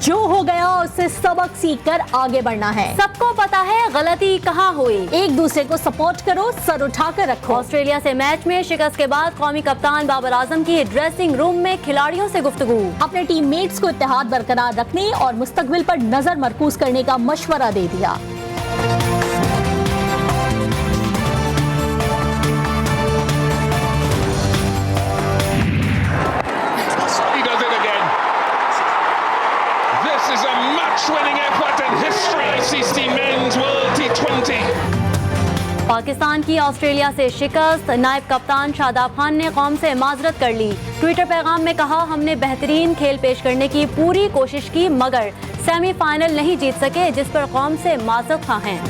जो हो गया उससे सबक सीखकर आगे बढ़ना है। सबको पता है गलती कहाँ हुई। एक दूसरे को सपोर्ट करो, सर उठाकर रखो। ऑस्ट्रेलिया से मैच में शिकस्त के बाद कौमी कप्तान बाबर आजम की ड्रेसिंग रूम में खिलाड़ियों से गुफ्तगू। अपने टीममेट्स को इत्तेहाद बरकरार रखने और मुस्तकबिल पर नजर मरकूज करने का मशवरा दे दिया। पाकिस्तान की ऑस्ट्रेलिया से शिकस्त। नायब कप्तान शादाब खान ने कौम से माजरत कर ली। ट्विटर पैगाम में कहा, हमने बेहतरीन खेल पेश करने की पूरी कोशिश की मगर सेमीफाइनल नहीं जीत सके, जिस पर कौम से माजरत खा हैं।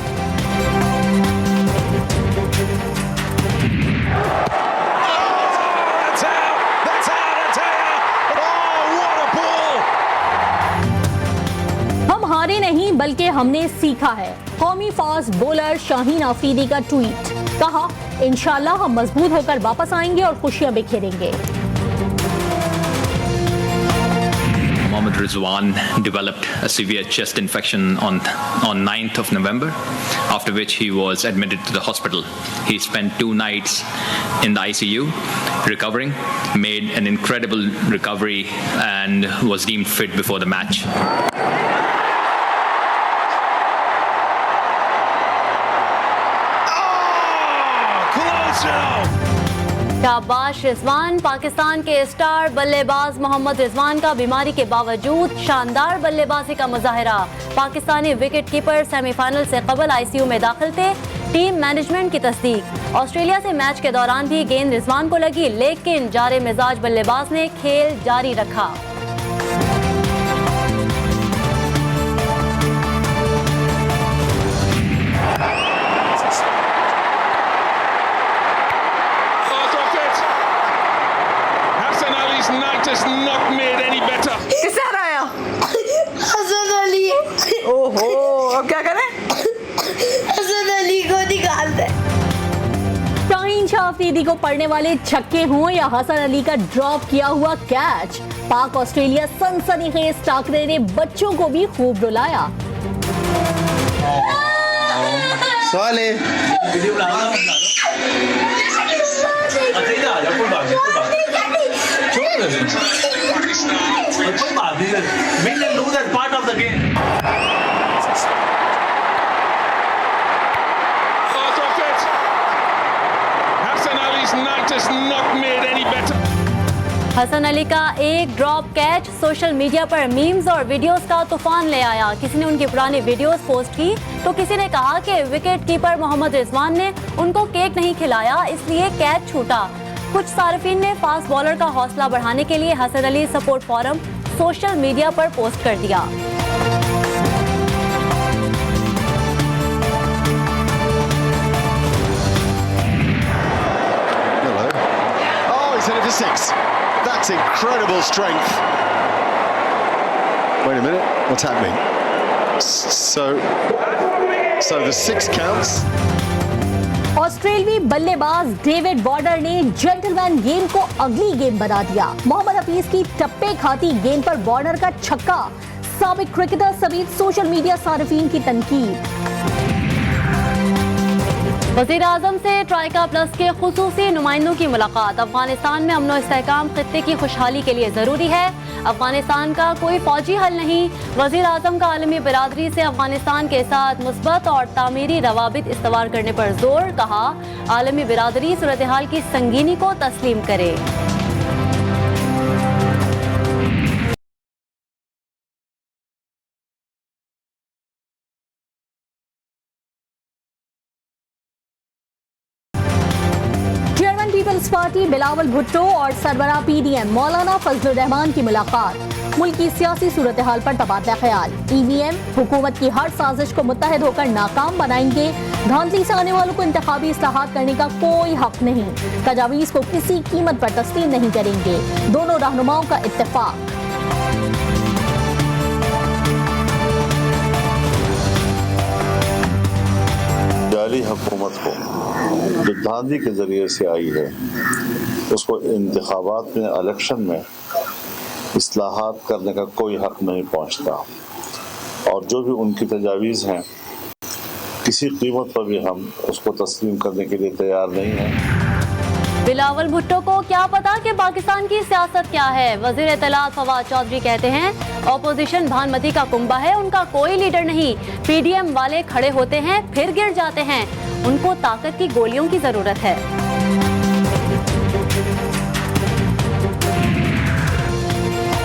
हम हारे नहीं बल्कि हमने सीखा है। कौमी फास्ट बॉलर शाहीन आफरीदी का ट्वीट, कहा इंशाल्लाह हम मजबूत होकर वापस आएंगे और खुशियां बिखेरेंगे। Mohammad Rizwan developed a severe chest infection on 9th of November, after which he was admitted to the hospital. He spent 2 nights in the ICU recovering, made an incredible recovery and was deemed fit before the match. शाबाश रिजवान। पाकिस्तान के star बल्लेबाज मोहम्मद रिजवान का बीमारी के बावजूद शानदार बल्लेबाजी का मुजाहिरा। पाकिस्तानी विकेट कीपर सेमीफाइनल से कबल ICU में दाखिल थे। टीम मैनेजमेंट की तस्दीक। ऑस्ट्रेलिया से मैच के दौरान भी गेंद रिजवान को लगी, लेकिन जारे मिजाज बल्लेबाज ने खेल जारी रखा। किससे हराया? हसन अली। ओहो, अब क्या करें? हसन अली को निकाल दे। शाहीन शाह अफरीदी को पड़ने वाले छक्के हों या हसन अली का ड्रॉप किया हुआ कैच, पाक ऑस्ट्रेलिया सनसनीखेज टाकरे ने बच्चों को भी खूब रुलाया। साले win and lose as part of the game. Hasan Ali का एक ड्रॉप कैच सोशल मीडिया पर मीम्स और वीडियोस का तूफान ले आया। किसी ने उनकी पुरानी वीडियोस पोस्ट की तो किसी ने कहा कि विकेट कीपर मोहम्मद रिजवान ने उनको केक नहीं खिलाया, इसलिए कैच छूटा। कुछ सार्फिन ने फास्ट बॉलर का हौसला बढ़ाने के लिए Hasan Ali support forum social media पर पोस्ट कर दिया। for 6. That's incredible strength. Wait a minute, what's happening? So the 6 counts. ऑस्ट्रेलियाई बल्लेबाज डेविड वार्नर ने जेंटलमैन गेम को अगली गेम बना दिया। मोहम्मद हफीज की टप्पे खाती गेंद पर वार्नर का छक्का, साबिक क्रिकेटर समेत सोशल मीडिया सार्फिन की तनकीद। वज़ीर आज़म से ट्राइका प्लस के खुसूसी नुमाइंदों की मुलाकात। अफगानिस्तान में अमन और इस्तेहकाम खित्ते की खुशहाली के लिए ज़रूरी है। अफगानिस्तान का कोई फौजी हल नहीं। वज़ीर आज़म का आलमी बिरादरी से अफगानिस्तान के साथ मुस्बत और तामीरी रवाबित इस्तवार करने पर जोर। कहा, आलमी बिरादरी सूरत हाल की संगीनी को तस्लीम करे। पीपल्स पार्टी बिलावल भुट्टो और सरबराह PDM मौलाना फजलुर रहमान की मुलाकात। मुल्क की सियासी सूरत हाल पर तबादला ख्याल। EVM हुकूमत की हर साजिश को मुत्तहद होकर नाकाम बनाएंगे। धांधली से आने वालों को इंतखाबी इस्लाहात करने का कोई हक नहीं। तजावीज़ को किसी कीमत पर तस्लीम नहीं करेंगे। दोनों रहनुमाओं का इत्तेफाक। जाली हुकूमत को जो धांधली के जरिए से आई है, उसको इंतखाबात में, इलेक्शन में इस्लाहात करने का कोई हक नहीं पहुंचता, और जो भी उनकी तजावीज़ हैं किसी कीमत पर भी हम उसको तस्लीम करने के लिए तैयार नहीं हैं। बिलावल भुट्टो को क्या पता कि पाकिस्तान की सियासत क्या है। वजीर इत्तलात फवाद चौधरी कहते हैं ऑपोजिशन भानमती का कुंबा है, उनका कोई लीडर नहीं। पीडीएम वाले खड़े होते हैं फिर गिर जाते हैं, उनको ताकत की गोलियों की जरूरत है।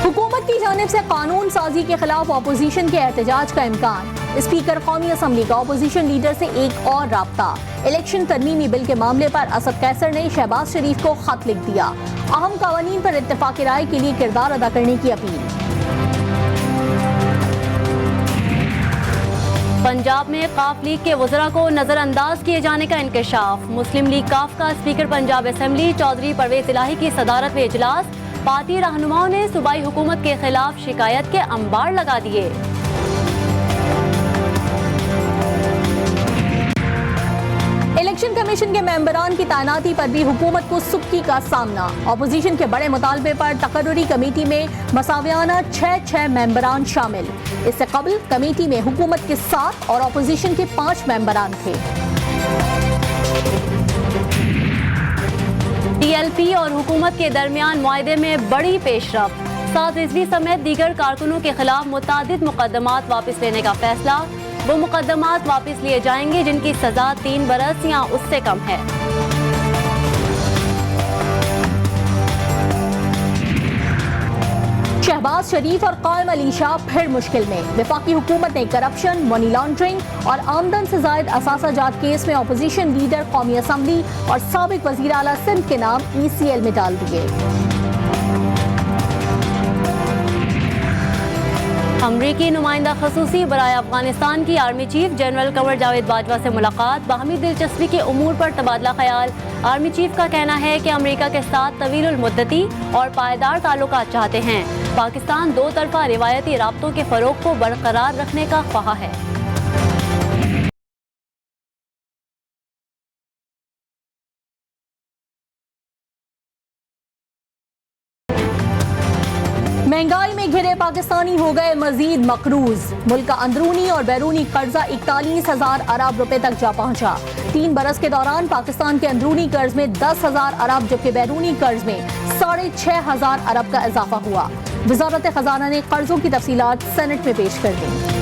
हुकूमत की जानिब से कानून साजी के खिलाफ अपोजिशन के एहतजाज का इम्कान। स्पीकर कौमी असम्बली का अपोजिशन लीडर से एक और राब्ता। इलेक्शन तरमीमी बिल के मामले पर असद कैसर ने शहबाज शरीफ को खत लिख दिया। अहम कवानीन पर इत्तेफाक राय के लिए किरदार अदा करने की अपील। पंजाब में काफ लीग के वज़रा को नजरअंदाज किए जाने का इंकशाफ। मुस्लिम लीग काफ का स्पीकर पंजाब असेंबली चौधरी परवेज इलाही की सदारत में इजलास। पार्टी रहनुमाओं ने सूबाई हुकूमत के खिलाफ शिकायत के अंबार लगा दिए। इलेक्शन कमीशन के मेंबरान की तैनाती पर भी हुकूमत को सुक्की का सामना। अपोजिशन के बड़े मुतालबे पर तकर्रुरी कमेटी में मसावियाना 6 मेंबरान शामिल। इससे कबल कमेटी में हुकूमत के 7 और अपोजिशन के 5 मेंबरान थे। टीएलपी और हुकूमत के दरमियान मुआहदे में बड़ी पेशरफ। 7 रिजवी समेत दीगर कारकुनों के खिलाफ मुतादिद मुकदमात वापस लेने का फैसला। वो मुकदमात वापस लिए जाएंगे जिनकी सजा 3 बरस या उससे कम है। शहबाज शरीफ और कायम अली शाह फिर मुश्किल में। वफाकी हुकूमत ने करप्शन, मनी लॉन्ड्रिंग और आमदन से जायद असासा जात केस में अपोजिशन लीडर कौमी असम्बली और साबिक वजीर आला सिंध के नाम ECL में डाल दिए। अमरीकी नुमाइंदा खसूसी बराए अफगानिस्तान की army chief general Kanwar Javed Bajwa से मुलाकात। बाहमी दिलचस्पी के उमूर पर तबादला ख्याल। आर्मी चीफ का कहना है कि अमेरिका के साथ तवीलुल मुद्दती और पायदार ताल्लुकात चाहते हैं। पाकिस्तान 2 तरफा रिवायती राब्तों के फरोग को बरकरार रखने का ख्वाह है। महंगाई में घिरे पाकिस्तानी हो गए मजीद मकरूज। मुल्क का अंदरूनी और बैरूनी कर्जा 41,000 अरब रुपए तक जा पहुंचा। 3 बरस के दौरान पाकिस्तान के अंदरूनी कर्ज में 10,000 अरब जबकि बैरूनी कर्ज में 6,500 अरब का इजाफा हुआ। वजारत खजाना ने कर्जों की तफसीलात सेनेट में पेश कर दी।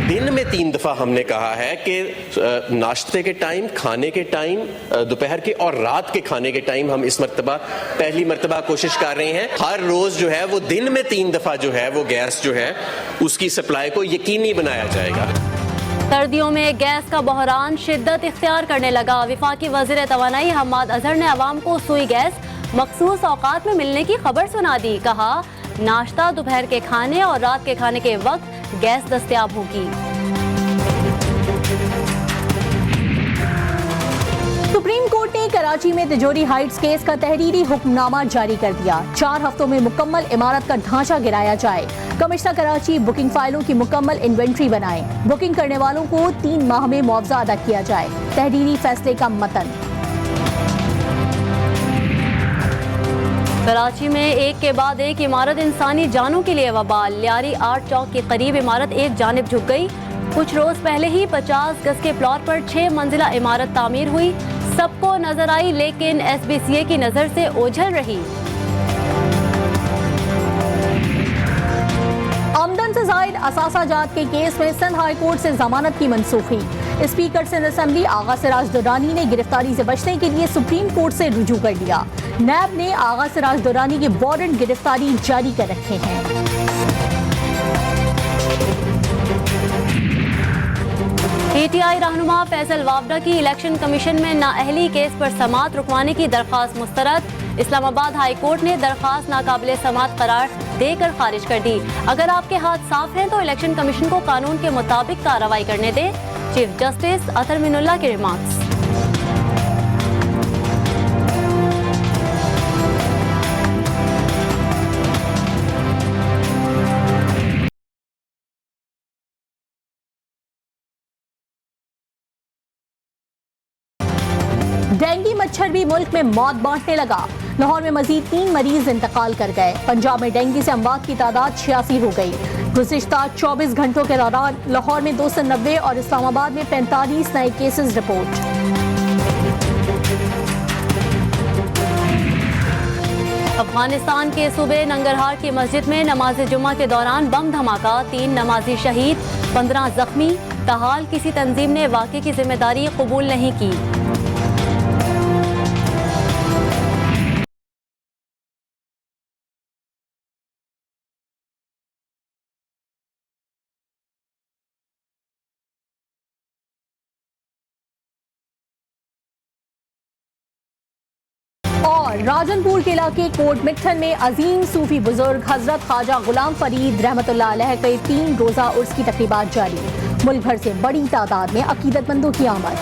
दिन में 3 दफा हमने कहा है कि नाश्ते के टाइम, खाने के टाइम, दोपहर के और रात के खाने के टाइम हम इस मर्तबा पहली मर्तबा कोशिश कर रहे हैं हर रोज जो है वो दिन में 3 दफा जो है वो गैस जो है उसकी सप्लाई को यकीनी बनाया जाएगा। सर्दियों में गैस का बहरान शिद्दत इख्तियार करने लगा। वफाकी वज़ीर तवानाई हम्माद अजहर ने अवाम को सुई गैस मखसूस औकात में मिलने की खबर सुना दी। कहा नाश्ता, दोपहर के खाने और रात के खाने के वक्त गैस दस्तयाब होगी। सुप्रीम कोर्ट ने कराची में तिजोरी हाइट्स केस का तहरीरी हुक्मनामा जारी कर दिया। 4 हफ्तों में मुकम्मल इमारत का ढांचा गिराया जाए। कमिश्नर कराची बुकिंग फाइलों की मुकम्मल इन्वेंट्री बनाए। बुकिंग करने वालों को 3 माह में मुआवजा अदा किया जाए। तहरीरी फैसले का मतन। कराची में एक के बाद एक इमारत इंसानी जानों के लिए वबाल। लियारी आर्ट चौक के करीब इमारत एक जानिब झुक गई। कुछ रोज पहले ही 50 गज के प्लॉट पर 6 मंजिला इमारत तामीर हुई। सबको नजर आई लेकिन SBCA की नजर से ओझल रही। आमदन से जायद असासा जात के केस में सिंध हाई कोर्ट से जमानत की मनसूखी। स्पीकर सिंध असेंबली आगा सिराज दुरानी ने गिरफ्तारी से बचने के लिए सुप्रीम कोर्ट से रुजू कर लिया। नैब ने आगा सिराज दुरानी के वारंट गिरफ्तारी जारी कर रखे हैं। PTI रहनुमा फैसल वावडा की इलेक्शन कमीशन में नाअहली केस पर समाअत रुकवाने की दरख्वास्त मुस्तरद। इस्लामाबाद हाई कोर्ट ने दरख्वास्त नाकाबिले समाअत करार देकर खारिज कर दी। अगर आपके हाथ साफ हैं तो इलेक्शन कमीशन को कानून के मुताबिक कार्रवाई करने दें। चीफ जस्टिस अतर मिनुल्लाह के रिमार्क्स। डेंगू मच्छर भी मुल्क में मौत बांटने लगा। लाहौर में मजीद 3 मरीज इंतकाल कर गए। पंजाब में डेंगू से अमवात की तादाद 86 हो गई। गुज़िश्ता 24 घंटों के दौरान लाहौर में 290 और इस्लामाबाद में 45 नए केसेस रिपोर्ट। अफगानिस्तान के सूबे नंगरहार की मस्जिद में नमाज जुम्मा के दौरान बम धमाका, 3 नमाजी शहीद, 15 जख्मी। ताहाल किसी तंजीम ने वाक़े की जिम्मेदारी कबूल नहीं की। और राजनपुर के इलाके कोट मिट्ठन में अजीम सूफी बुजुर्ग हजरत ख्वाजा गुलाम फरीद रहमतुल्लाह अलैह के 3 रोजा उर्स की तकरीबात जारी। मुल्क भर से बड़ी तादाद में अकीदतमंदों की आमद।